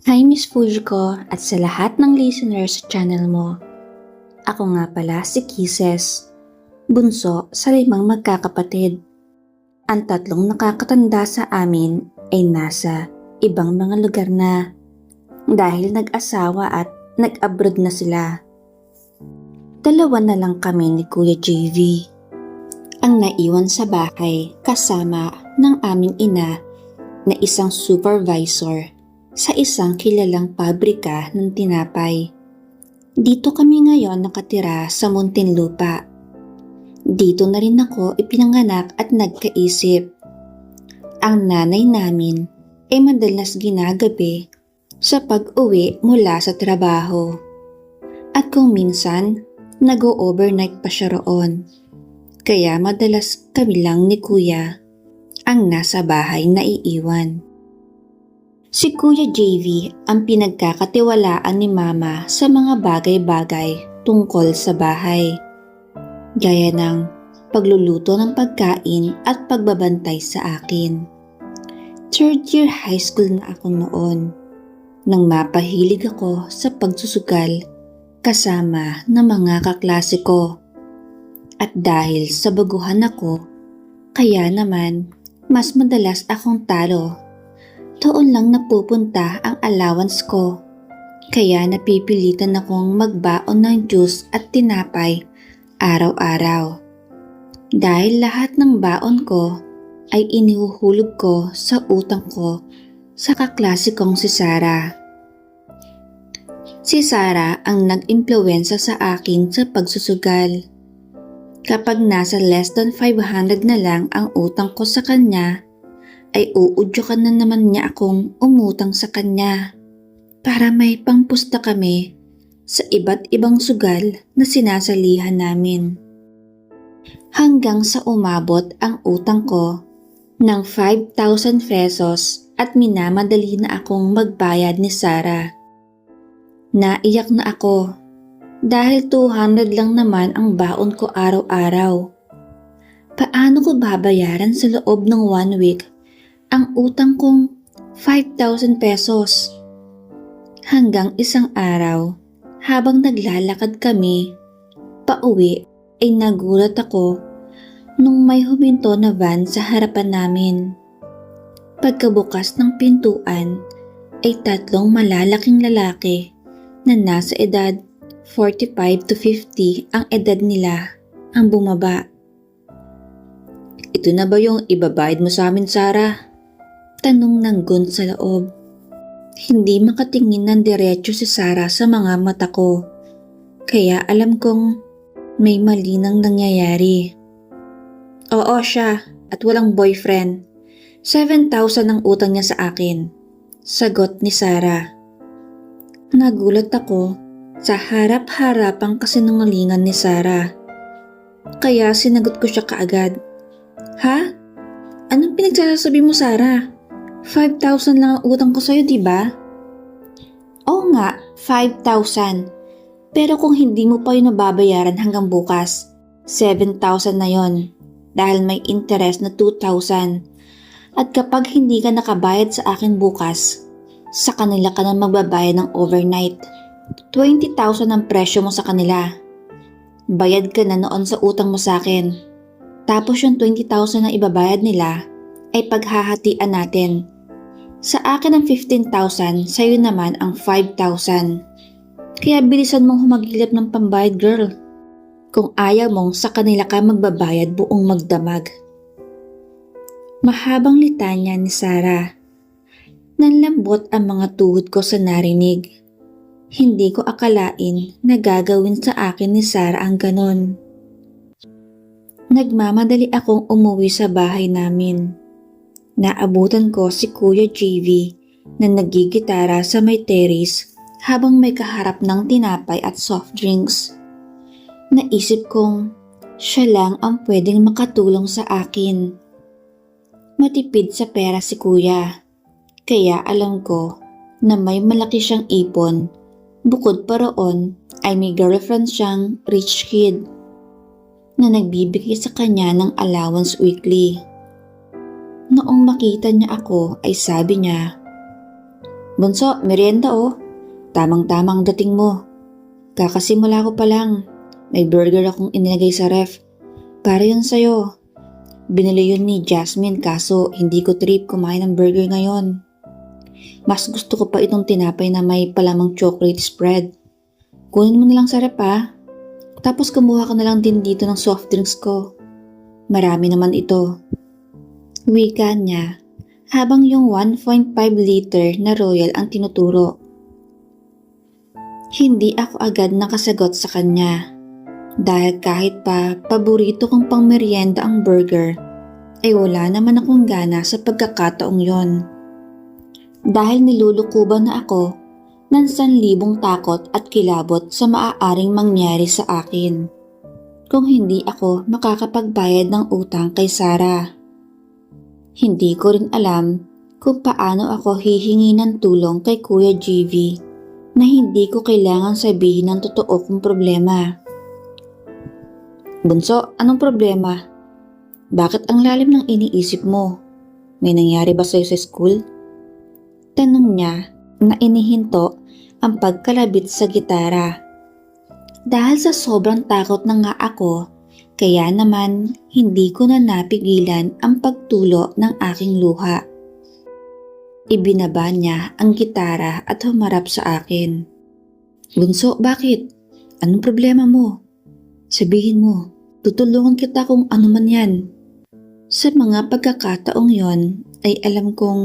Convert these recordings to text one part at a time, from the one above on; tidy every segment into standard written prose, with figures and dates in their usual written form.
Hi Miss Fujiko at sa lahat ng listeners sa channel mo. Ako nga pala si Kisses, bunso sa 5 magkakapatid. Ang 3 nakakatanda sa amin ay nasa ibang mga lugar na dahil nag-asawa at nag-abroad na sila. 2 na lang kami ni Kuya JV. Ang naiwan sa bahay kasama ng aming ina na isang supervisor sa isang kilalang pabrika ng tinapay. Dito kami ngayon nakatira sa Muntinlupa. Dito na rin ako ipinanganak at nagkaisip. Ang nanay namin ay madalas ginagabi sa pag-uwi mula sa trabaho. At kung minsan, nag-o-overnight pa siya roon. Kaya madalas kami lang ni Kuya ang nasa bahay na iiwan. Si Kuya JV ang pinagkakatiwalaan ni Mama sa mga bagay-bagay tungkol sa bahay. Gaya ng pagluluto ng pagkain at pagbabantay sa akin. 3rd year high school na ako noon nang mapahilig ako sa pagsusugal kasama ng mga kaklase ko. At dahil sa baguhan ako, kaya naman mas madalas akong talo. Doon lang napupunta ang allowance ko, kaya napipilitan akong magbaon ng juice at tinapay araw-araw. Dahil lahat ng baon ko ay inihuhulog ko sa utang ko sa kaklase kong si Sarah. Si Sarah ang nag-impluwensya sa akin sa pagsusugal. Kapag nasa less than 500 na lang ang utang ko sa kanya, ay uudyukan na naman niya akong umutang sa kanya para may pangpusta kami sa iba't ibang sugal na sinasalihan namin. Hanggang sa umabot ang utang ko ng 5,000 pesos at minamadali na akong magbayad ni Sarah. Naiyak na ako dahil 200 lang naman ang baon ko araw-araw. Paano ko babayaran sa loob ng 1 week ang utang kong 5,000 pesos? Hanggang isang araw, habang naglalakad kami, pauwi ay nagulat ako nung may huminto na van sa harapan namin. Pagkabukas ng pintuan ay 3 malalaking lalaki na nasa edad 45 to 50 ang edad nila ang bumaba. "Ito na ba yung ibabayad mo sa amin, Sarah?" Tanong ng gun sa loob. Hindi makatingin ng diretso si Sarah sa mga mata ko, kaya alam kong may mali nang nangyayari. "Oo siya, at walang boyfriend. 7,000 ang utang niya sa akin," sagot ni Sarah. Nagulat ako sa harap-harapang kasinungalingan ni Sarah. Kaya sinagot ko siya kaagad. "Ha? Anong pinagsasabi mo, Sarah? 5,000 lang ang utang ko sa'yo, diba?" "Oo nga, 5,000. Pero kung hindi mo pa yun nababayaran hanggang bukas, 7,000 na yon dahil may interest na 2,000. At kapag hindi ka nakabayad sa akin bukas, sa kanila ka na magbabayad ng overnight. 20,000 ang presyo mo sa kanila. Bayad ka na noon sa utang mo sa akin. Tapos yung 20,000 na ibabayad nila ay paghahatian natin. Sa akin ang 15,000, sa'yo naman ang 5,000. Kaya bilisan mong humagilap ng pambayad, girl. Kung ayaw mong sa kanila ka magbabayad buong magdamag." Mahabang litanya ni Sarah. Nanlambot ang mga tuhod ko sa narinig. Hindi ko akalain na gagawin sa akin ni Sarah ang ganon. Nagmamadali akong umuwi sa bahay namin. Naabutan ko si Kuya JV na nagigitara sa may terrace habang may kaharap ng tinapay at soft drinks. Naisip kong siya lang ang pwedeng makatulong sa akin. Matipid sa pera si Kuya, kaya alam ko na may malaki siyang ipon. Bukod pa roon ay may girlfriend siyang rich kid na nagbibigay sa kanya ng allowance weekly. Noong makita niya ako ay sabi niya, Bunso, merienda oh. Tamang-tamang dating mo. Kakasimula ko pa lang. May burger akong inilagay sa ref. Para yun sa'yo. Binili yun ni Jasmine kaso hindi ko trip kumain ng burger ngayon. Mas gusto ko pa itong tinapay na may palamang chocolate spread. Kunin mo na lang sa ref ha. Tapos kumuha ka na lang din dito ng soft drinks ko. Marami naman ito. Wika niya habang yung 1.5 liter na Royal ang tinuturo. Hindi ako agad nakasagot sa kanya dahil kahit pa paborito kong pangmeryenda ang burger ay wala naman akong gana sa pagkakataong yon. Dahil nilulukuban na ako ng 1,000 takot at kilabot sa maaaring mangyari sa akin kung hindi ako makakapagbayad ng utang kay Sarah. Hindi ko rin alam kung paano ako hihingi ng tulong kay Kuya GV na hindi ko kailangan sabihin ng totoo kong problema. Bunso, anong problema? Bakit ang lalim ng iniisip mo? May nangyari ba sa'yo sa school? Tanong niya na inihinto ang pagkalabit sa gitara. Dahil sa sobrang takot na nga ako, kaya naman hindi ko na napigilan ang pagtulo ng aking luha. Ibinaba niya ang gitara at humarap sa akin. Bunso, bakit? Anong problema mo? Sabihin mo, tutulungan kita kung ano man yan. Sa mga pagkakataong yon ay alam kong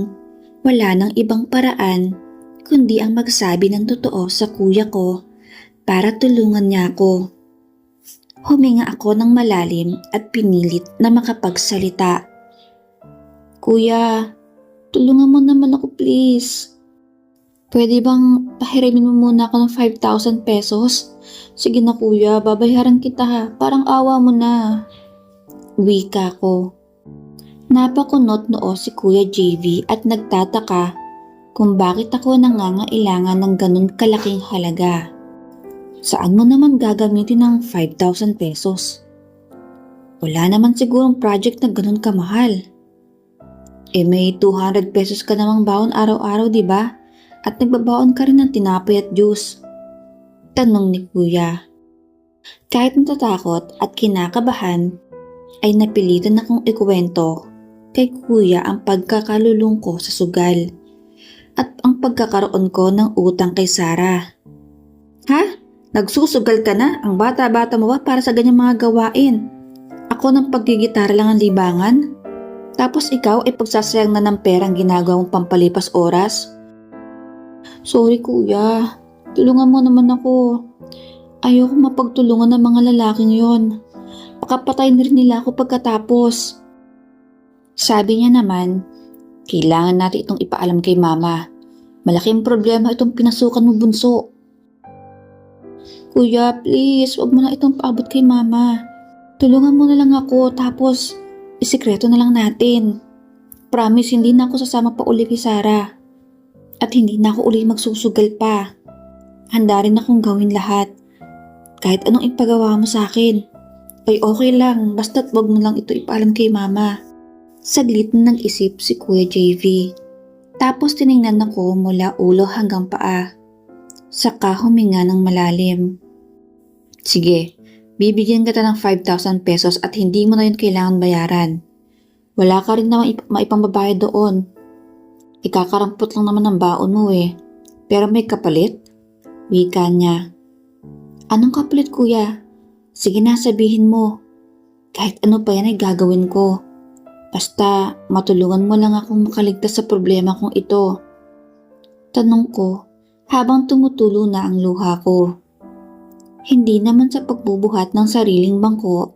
wala nang ibang paraan kundi ang magsabi ng totoo sa kuya ko para tulungan niya ako. Huminga ako ng malalim at pinilit na makapagsalita. Kuya, tulungan mo naman ako please. Pwede bang pahiramin mo muna ako ng 5,000 pesos? Sige na kuya, babayaran kita ha. Parang awa mo na. Wika ko. Napakunot noo si Kuya JV at nagtataka kung bakit ako nangangailangan ng ganun kalaking halaga. Saan mo naman gagamitin ng 5,000 pesos? Wala naman sigurong project na ganun kamahal. May 200 pesos ka namang baon araw-araw, di ba? At nagbabaon ka rin ng tinapay at juice. Tanong ni Kuya. Kahit natatakot at kinakabahan, ay napilitan akong ikuwento kay Kuya ang pagkakalulong ko sa sugal at ang pagkakaroon ko ng utang kay Sarah. Ha? Nagsusugal ka na? Ang bata-bata mo ba para sa ganyang mga gawain? Ako ng paggigitara lang ang libangan? Tapos ikaw ay pagsasayang na ng perang ginagawa mong pampalipas oras? Sorry kuya, tulungan mo naman ako. Ayoko mapagtulungan ng mga lalaking yon. Pakapatay na rin nila ako pagkatapos. Sabi niya naman, kailangan natin itong ipaalam kay mama. Malaking problema itong pinasukan mo bunso. Kuya, please, wag mo na itong paabot kay mama. Tulungan mo na lang ako tapos isikreto na lang natin. Promise, hindi na ako sasama pa uli kay Sarah. At hindi na ako uli magsusugal pa. Handa rin akong gawin lahat. Kahit anong ipagawa mo sa akin. Ay okay lang, basta't wag mo lang ito ipaalam kay mama. Saglit na nag-isip si Kuya JV. Tapos tiningnan ako mula ulo hanggang paa. Saka huminga ng malalim. Sige, bibigyan kita ng 5,000 pesos at hindi mo na yun kailangan bayaran. Wala ka rin naman maipambabayad doon. Ikakarampot lang naman ang baon mo eh. Pero may kapalit? Wika niya. Anong kapalit kuya? Sige na sabihin mo. Kahit ano pa yan ay gagawin ko. Basta matulungan mo lang akong makaligtas sa problema kong ito. Tanong ko habang tumutulo na ang luha ko. Hindi naman sa pagbubuhat ng sariling bangko,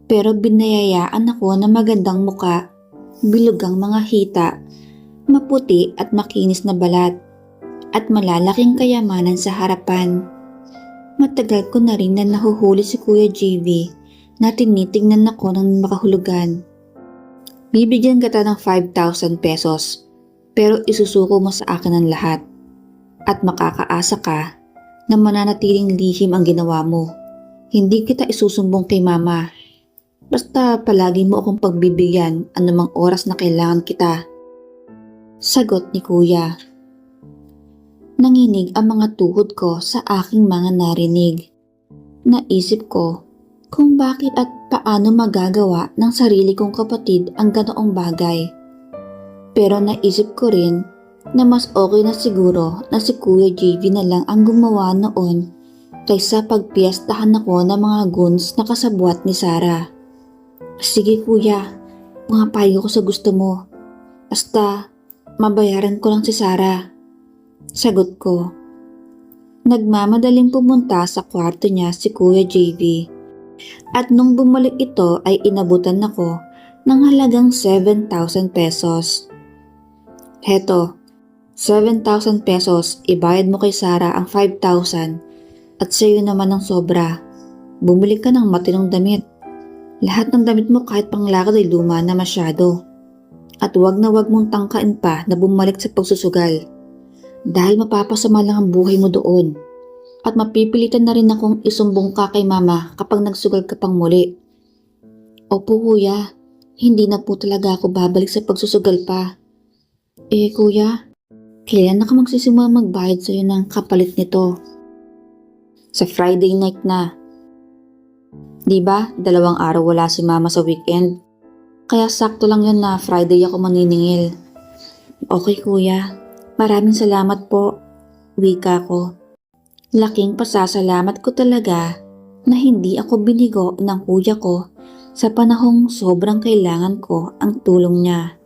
pero binayayaan ako na magandang muka, bilugang mga hita, maputi at makinis na balat, at malalaking kayamanan sa harapan. Matagal ko na rin na nahuhuli si Kuya JV na tinitingnan ako ng makahulugan. Bibigyan kita ng 5,000 pesos, pero isusuko mo sa akin ang lahat. At makakaasa ka na mananatiling lihim ang ginawa mo. Hindi kita isusumbong kay mama. Basta palagi mo akong pagbibigyan anumang oras na kailangan kita. Sagot ni Kuya. Nanginig ang mga tuhod ko sa aking mga narinig. Naisip ko kung bakit at paano magagawa ng sarili kong kapatid ang ganoong bagay. Pero naisip ko rin na mas okay na siguro na si Kuya JV na lang ang gumawa noon kaysa pagpiestahan ako ng mga goons na kasabwat ni Sarah. Sige kuya, pumapayo ko sa gusto mo. Basta mabayaran ko lang si Sarah. Sagot ko. Nagmamadaling pumunta sa kwarto niya si Kuya JV. At nung bumalik ito ay inabutan ako ng halagang 7,000 pesos. Heto, 7,000 pesos, ibayad mo kay Sarah ang 5,000 at sa'yo naman ang sobra. Bumili ka ng matinong damit. Lahat ng damit mo kahit panglakad ay luma na masyado. At wag na wag mong tangkain pa na bumalik sa pagsusugal. Dahil mapapasama lang ang buhay mo doon. At mapipilitan na rin akong isumbong ka kay mama kapag nagsugal ka pang muli. Opo kuya, hindi na po talaga ako babalik sa pagsusugal pa. Kuya, kailan na ka magsisimula magbayad sa'yo ng kapalit nito? Sa Friday night na. Diba, 2 araw wala si mama sa weekend? Kaya sakto lang yun na Friday ako maniningil. Okay kuya, maraming salamat po. Wika ko. Laking pasasalamat ko talaga na hindi ako binigo ng kuya ko sa panahong sobrang kailangan ko ang tulong niya.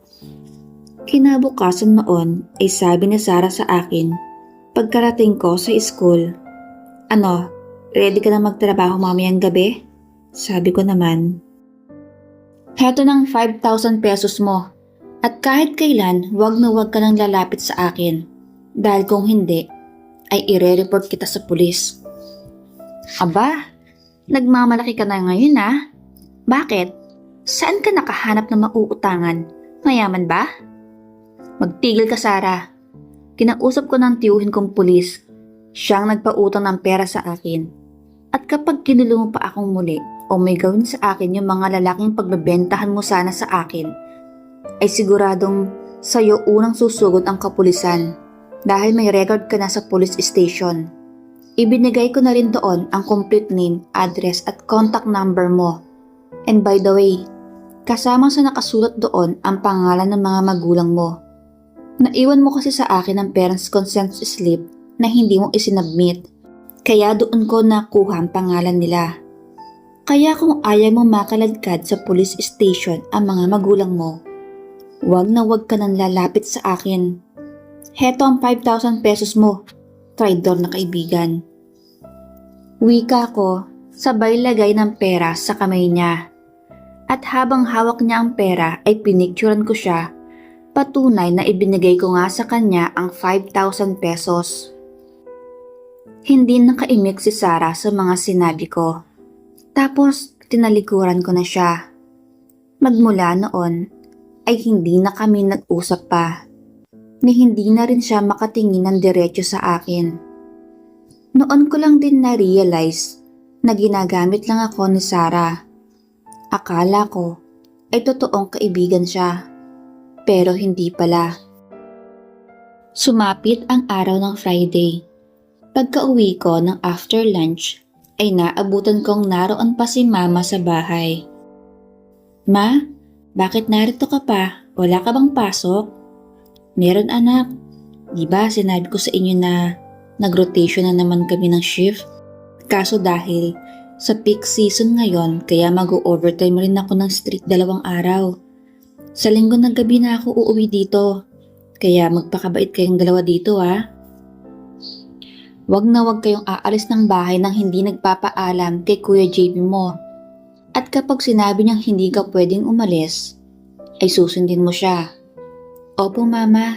Kinabukasan noon ay sabi ni Sarah sa akin pagkarating ko sa school. Ano, ready ka na magtrabaho mamayang gabi? Sabi ko naman. Heto ng 5,000 pesos mo at kahit kailan wag na wag ka nang lalapit sa akin dahil kung hindi ay ire-report kita sa pulis. Aba, nagmamalaki ka na ngayon ah. Bakit? Saan ka nakahanap ng mauutangan? Mayaman ba? Magtigil ka Sarah. Kinausap ko ng tiyuhin kong pulis. Siyang nagpautang ng pera sa akin. At kapag kinulong mo pa akong muli o may gawin sa akin yung mga lalaking pagbebentahan mo sana sa akin, ay siguradong sa'yo unang susugod ang kapulisan dahil may record ka na sa police station. Ibinigay ko na rin doon ang complete name, address at contact number mo. And by the way, kasama sa nakasulat doon ang pangalan ng mga magulang mo. Naiwan mo kasi sa akin ang parents' consent slip na hindi mo isinabmit. Kaya doon ko nakuha ang pangalan nila. Kaya kung ayaw mo makaladkad sa police station ang mga magulang mo, wag na wag ka nang lalapit sa akin. Heto ang 5,000 pesos mo, traidor na kaibigan. Wika ko, sabay lagay ng pera sa kamay niya. At habang hawak niya ang pera ay pinicturan ko siya, patunay na ibinigay ko nga sa kanya ang 5,000 pesos. Hindi nakaimik si Sarah sa mga sinabi ko. Tapos tinalikuran ko na siya. Magmula noon ay hindi na kami nag-usap pa. Ni hindi na rin siya makatingin ng diretso sa akin. Noon ko lang din na-realize na ginagamit lang ako ni Sarah. Akala ko ay totoong kaibigan siya, pero hindi pala. Sumapit ang araw ng Friday. Pagka-uwi ko ng after lunch, ay naabutan kong naroon pa si mama sa bahay. Ma, bakit narito ka pa? Wala ka bang pasok? Meron anak. Diba sinabi ko sa inyo na nag-rotation na naman kami ng shift? Kaso dahil sa peak season ngayon kaya mag-overtime rin ako ng strict 2 araw. Sa linggo ng gabi na ako uuwi dito. Kaya magpakabait kayong dalawa dito ha. Wag na wag kayong aalis ng bahay nang hindi nagpapaalam kay Kuya JB mo. At kapag sinabi niyang hindi ka pwedeng umalis, ay susundin mo siya. Opo mama,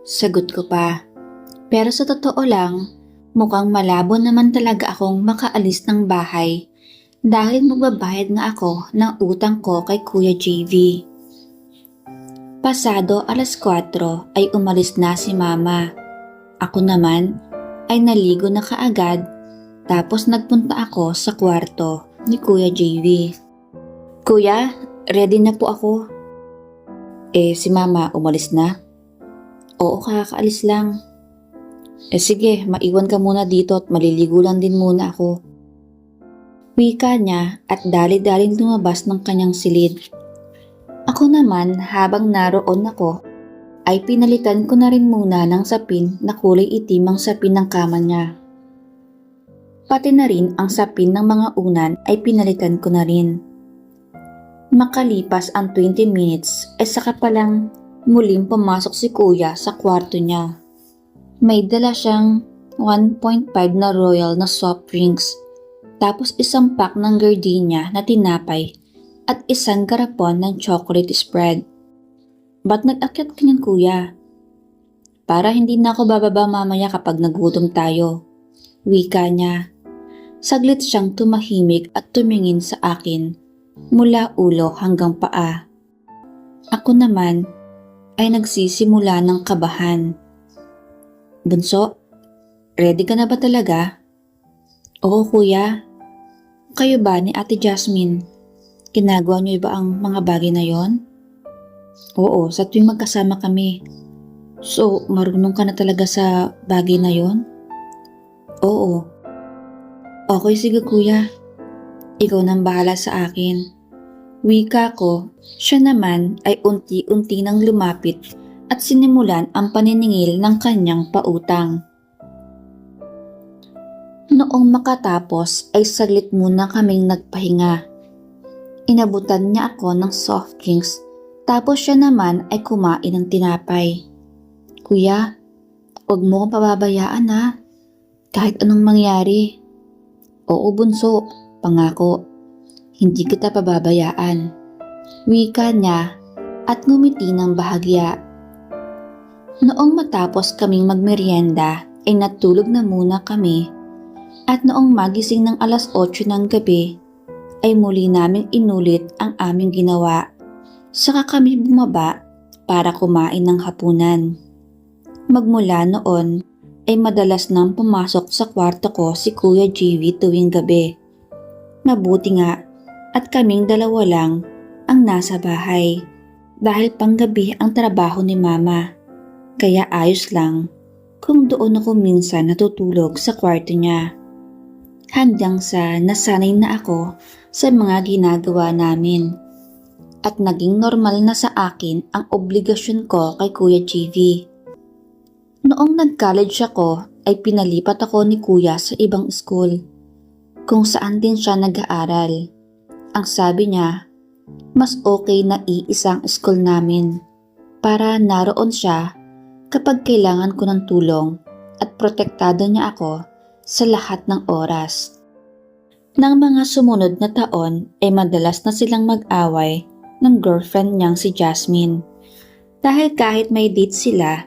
sagot ko pa. Pero sa totoo lang, mukhang malabo naman talaga akong makaalis ng bahay dahil magbabayad nga ako ng utang ko kay Kuya JV. Pasado 4:00 ay umalis na si mama. Ako naman ay naligo na kaagad tapos nagpunta ako sa kwarto ni Kuya JV. Kuya, ready na po ako. Si mama umalis na? Oo, kakaalis lang. Sige, maiwan ka muna dito at maliligo lang din muna ako. Wika niya at dali-daling lumabas ng kanyang silid. Ako naman habang naroon ako ay pinalitan ko na rin muna ng sapin na kulay itim ang sapin ng kama niya. Pati na rin ang sapin ng mga unan ay pinalitan ko na rin. Makalipas ang 20 minutes ay saka palang muling pumasok si kuya sa kwarto niya. May dala siyang 1.5 na royal na soft drinks, tapos isang pack ng gardenia na tinapay at isang garapon ng chocolate spread. Ba't nag-akyat ka niyan kuya? Para hindi na ako bababa mamaya kapag nagutom tayo. Wika niya. Saglit siyang tumahimik at tumingin sa akin mula ulo hanggang paa. Ako naman ay nagsisimula ng kabahan. Bunso, ready ka na ba talaga? Oo kuya. Kayo ba ni Ate Jasmine? Ginagawa niyo ba ang mga bagay na yon? Oo, sa tuwing magkasama kami. So, marunong ka na talaga sa bagay na yon? Oo. Okay, sige kuya. Ikaw nang bahala sa akin. Wika ko, siya naman ay unti-unti nang lumapit at sinimulan ang paniningil ng kanyang pautang. Noong makatapos ay saglit muna kaming nagpahinga. Inabutan niya ako ng soft drinks tapos siya naman ay kumain ng tinapay. Kuya, huwag mo kong pababayaan ha. Kahit anong mangyari. Oo bunso, pangako. Hindi kita pababayaan. Wika niya at ngumiti ng bahagya. Noong matapos kaming magmerienda ay natulog na muna kami at noong magising ng alas 8 ng gabi ay muli naming inulit ang aming ginawa. Saka kami bumaba para kumain ng hapunan. Magmula noon ay madalas nang pumasok sa kwarto ko si Kuya JV tuwing gabi. Mabuti nga at kaming dalawa lang ang nasa bahay dahil panggabi ang trabaho ni Mama. Kaya ayos lang kung doon ako minsan natutulog sa kwarto niya. Hanggang sa nasanay na ako sa mga ginagawa namin. At naging normal na sa akin ang obligasyon ko kay Kuya JV. Noong nag-college ako ay pinalipat ako ni Kuya sa ibang school kung saan din siya nag-aaral. Ang sabi niya, mas okay na iisang school namin para naroon siya kapag kailangan ko ng tulong at protektado niya ako sa lahat ng oras. Nang mga sumunod na taon ay madalas na silang mag-away ng girlfriend niyang si Jasmine. Dahil kahit may date sila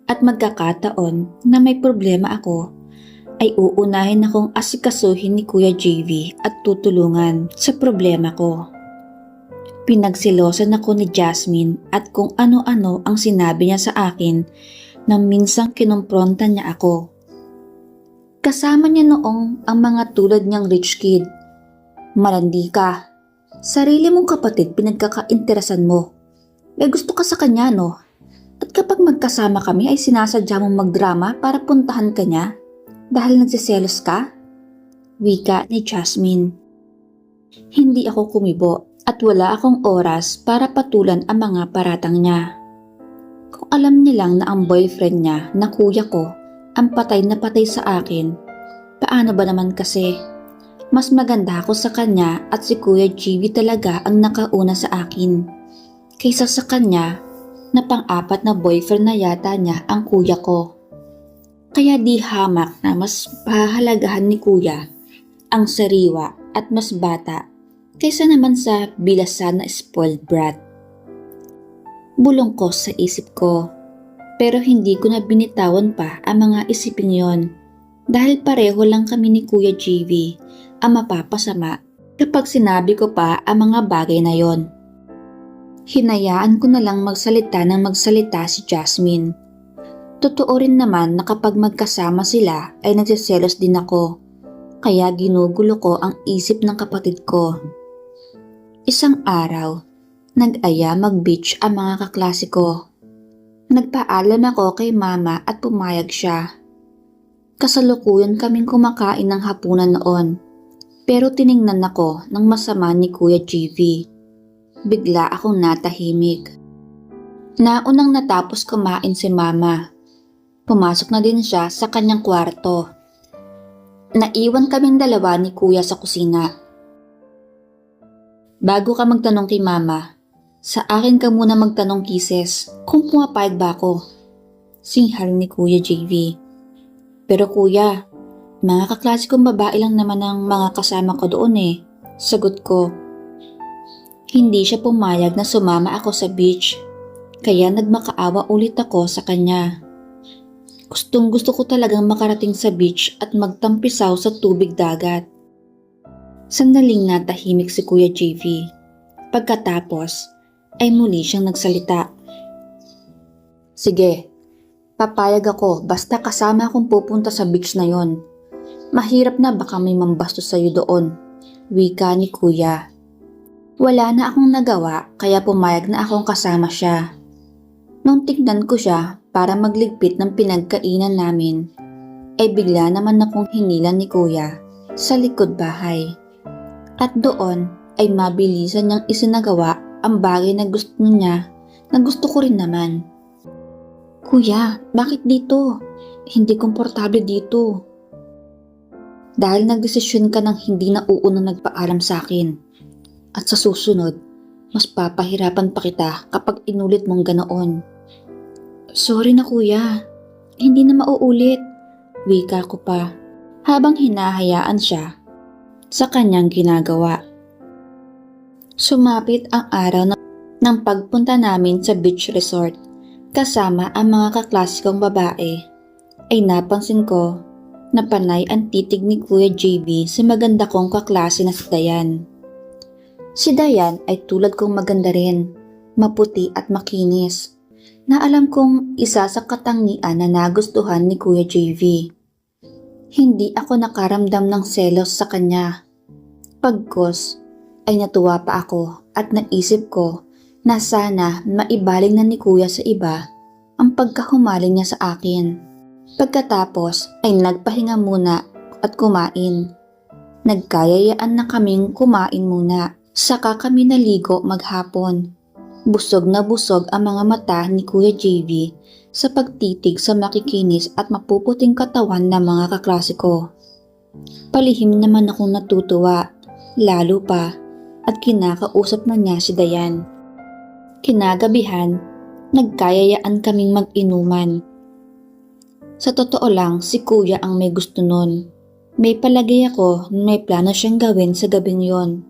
at magkakataon na may problema ako, ay uunahin akong asikasuhin ni Kuya JV at tutulungan sa problema ko. Pinagsilosan ako ni Jasmine at kung ano-ano ang sinabi niya sa akin na minsang kinumpronta niya ako. Kasama niya noong ang mga tulad niyang rich kid. Malandi ka. Sarili mong kapatid pinagkakainteresan mo. May gusto ka sa kanya no? At kapag magkasama kami ay sinasadya mong magdrama para puntahan ka niya dahil nagsiselos ka? Wika ni Jasmine. Hindi ako kumibo. At wala akong oras para patulan ang mga paratang niya. Kung alam nilang na ang boyfriend niya na kuya ko ang patay na patay sa akin, paano ba naman kasi? Mas maganda ako sa kanya at si Kuya JV talaga ang nakauna sa akin. Kaysa sa kanya na pang-apat na boyfriend na yata niya ang kuya ko. Kaya di hamak na mas pahahalagahan ni kuya ang sariwa at mas bata kaysa naman sa bilasan na spoiled brat. Bulong ko sa isip ko, pero hindi ko na binitawan pa ang mga isipin yon dahil pareho lang kami ni Kuya JV ang mapapasama kapag sinabi ko pa ang mga bagay na yon. Hinayaan ko na lang magsalita ng magsalita si Jasmine. Totoo rin naman na kapag magkasama sila ay nagsiselos din ako, kaya ginugulo ko ang isip ng kapatid ko. Isang araw, nag-aya mag-beach ang mga kaklase ko. Nagpaalam ako kay Mama at pumayag siya. Kasalukuyan kaming kumakain ng hapunan noon. Pero tiningnan ako ng masama ni Kuya JV. Bigla akong natahimik. Naunang natapos kumain si Mama. Pumasok na din siya sa kanyang kwarto. Naiwan kaming dalawa ni Kuya sa kusina. Bago ka magtanong kay Mama, sa akin ka muna magtanong, Kisses, kung pumapayag ba ako. Singhal ni Kuya JV. Pero kuya, mga kaklase kong babae lang naman ang mga kasama ko doon eh. Sagot ko. Hindi siya pumayag na sumama ako sa beach, kaya nagmakaawa ulit ako sa kanya. Gustong gusto ko talagang makarating sa beach at magtampisaw sa tubig dagat. Sandaling natahimik si Kuya JV. Pagkatapos ay muli siyang nagsalita. Sige. Papayag ako basta kasama akong pupunta sa beach na yon. Mahirap na baka may mambastos sa'yo doon. Wika ni Kuya. Wala na akong nagawa kaya pumayag na akong kasama siya. Nung tignan ko siya para magligpit ng pinagkainan namin, ay bigla naman akong hinilan ni Kuya sa likod bahay. At doon ay mabilisan niyang isinagawa ang bagay na gusto niya na gusto ko rin naman. Kuya, bakit dito? Hindi komportable dito. Dahil nagdesisyon ka ng hindi na uunang nagpaalam sa akin. At sa susunod, mas papahirapan pa kita kapag inulit mong ganoon. Sorry na kuya, hindi na mauulit. Wika ko pa, habang hinahayaan siya sa kanyang ginagawa. Sumapit ang araw ng pagpunta namin sa beach resort. Kasama ang mga kaklase kong babae, ay napansin ko na panay ang titig ni Kuya JV sa maganda kong kaklase na si Dayan. Si Dayan ay tulad kong maganda rin, maputi at makinis, na alam kong isa sa katangian na nagustuhan ni Kuya JV. Hindi ako nakaramdam ng selos sa kanya. Pagkos ay natuwa pa ako at naisip ko na sana maibaling na ni Kuya sa iba ang pagkahumaling niya sa akin. Pagkatapos ay nagpahinga muna at kumain. Nagkayayaan na kaming kumain muna. Saka kami naligo maghapon. Busog na busog ang mga mata ni Kuya JV sa pagtitig sa makikinis at mapuputing katawan ng mga kaklase ko. Palihim naman akong natutuwa, lalo pa at kinakausap na niya si Dayan. Kinagabihan, nagkayayaan kaming mag-inuman. Sa totoo lang, si Kuya ang may gusto nun. May palagay ako na may plano siyang gawin sa gabing yon.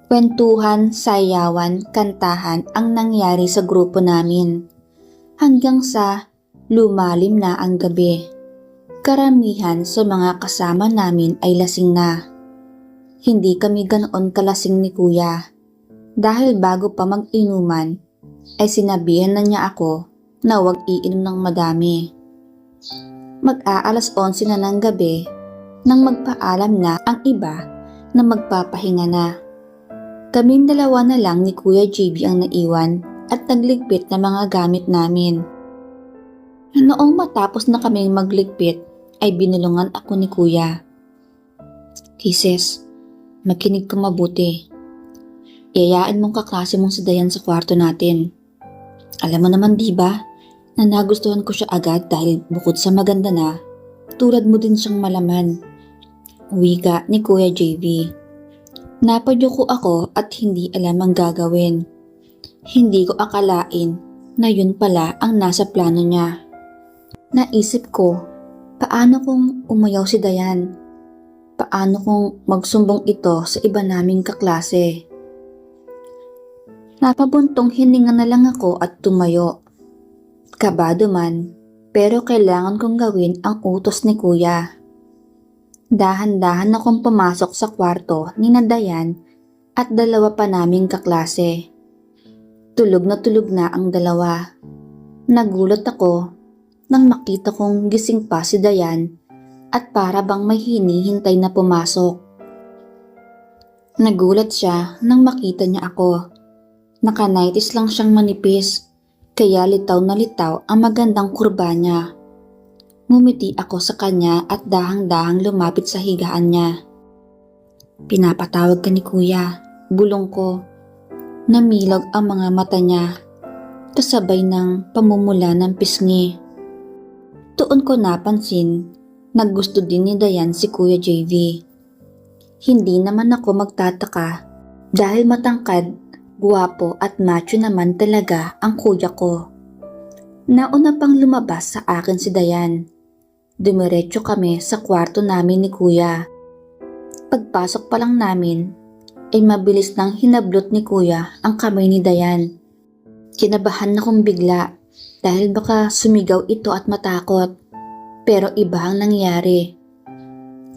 Kwentuhan, sayawan, kantahan ang nangyari sa grupo namin. Hanggang sa lumalim na ang gabi. Karamihan sa mga kasama namin ay lasing na. Hindi kami ganoon kalasing ni Kuya. Dahil bago pa mag-inuman, ay sinabihan na niya ako na huwag iinom ng madami. Mag-aalas 11 na ng gabi nang magpaalam na ang iba na magpapahinga na. Kaming dalawa na lang ni Kuya JB ang naiwan at nagligpit ng mga gamit namin. Noong matapos na kaming magligpit ay binulungan ako ni Kuya. Kisses, makinig ka mabuti. Iyayaan mong kaklase mong si Dayan sa kwarto natin. Alam mo naman diba na nagustuhan ko siya agad dahil bukod sa maganda na, tulad mo din siyang malaman. Wika ni Kuya JV. Napadyuko ako at hindi alam ang gagawin. Hindi ko akalain na yun pala ang nasa plano niya. Naisip ko, paano kung umayaw si Dayan? Paano kung magsumbong ito sa iba naming kaklase? Napabuntong hininga na lang ako at tumayo. Kabado man, pero kailangan kong gawin ang utos ni Kuya. Dahan-dahan akong pumasok sa kwarto ni Dayan at dalawa pa naming kaklase. Tulog na ang dalawa. Nagulat ako nang makita kong gising pa si Dayan at para bang may hinihintay na pumasok. Nagulat siya nang makita niya ako. Naka-nighties lang siyang manipis, kaya litaw na litaw ang magandang kurba niya. Ngumiti ako sa kanya at dahang-dahang lumapit sa higaan niya. Pinapatawag ka ni kuya, bulong ko. Namilog ang mga mata niya, kasabay ng pamumula ng pisngi. Doon ko napansin na gusto din ni Dayan si Kuya JV. Hindi naman ako magtataka dahil matangkad, guwapo at macho naman talaga ang kuya ko. Nauna pang lumabas sa akin si Dayan. Dumiretso kami sa kwarto namin ni kuya. Pagpasok pa lang namin, ay mabilis nang hinablot ni kuya ang kamay ni Dayan. Kinabahan akong bigla dahil baka sumigaw ito at matakot. Pero iba ang nangyari.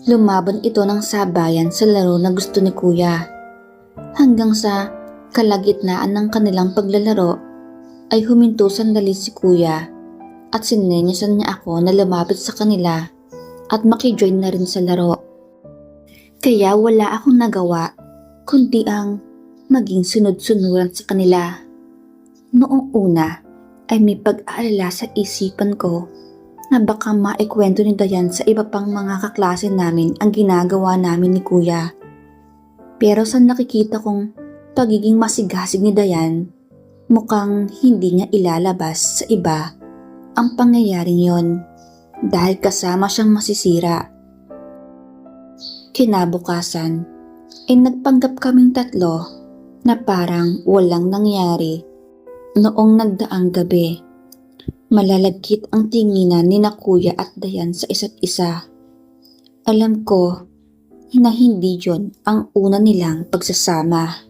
Lumaban ito ng sabayan sa laro na gusto ni kuya. Hanggang sa kalagitnaan ng kanilang paglalaro ay huminto sandali si kuya at sinenyasan niya ako na lumapit sa kanila at makijoin na rin sa laro. Kaya wala akong nagawa kundi ang maging sunod-sunuran sa kanila. Noong una ay may pag-aalala sa isipan ko na baka maikwento ni Dayan sa iba pang mga kaklase namin ang ginagawa namin ni kuya. Pero sa nakikita kong pagiging masigasig ni Dayan, mukhang hindi niya ilalabas sa iba ang pangyayaring yon dahil kasama siyang masisira. Kinabukasan ay nagpanggap kaming tatlo na parang walang nangyari noong nagdaang gabi. Malalagkit ang tinginan ni na kuya at Dayan sa isa't isa. Alam ko na hindi yon ang una nilang pagsasama.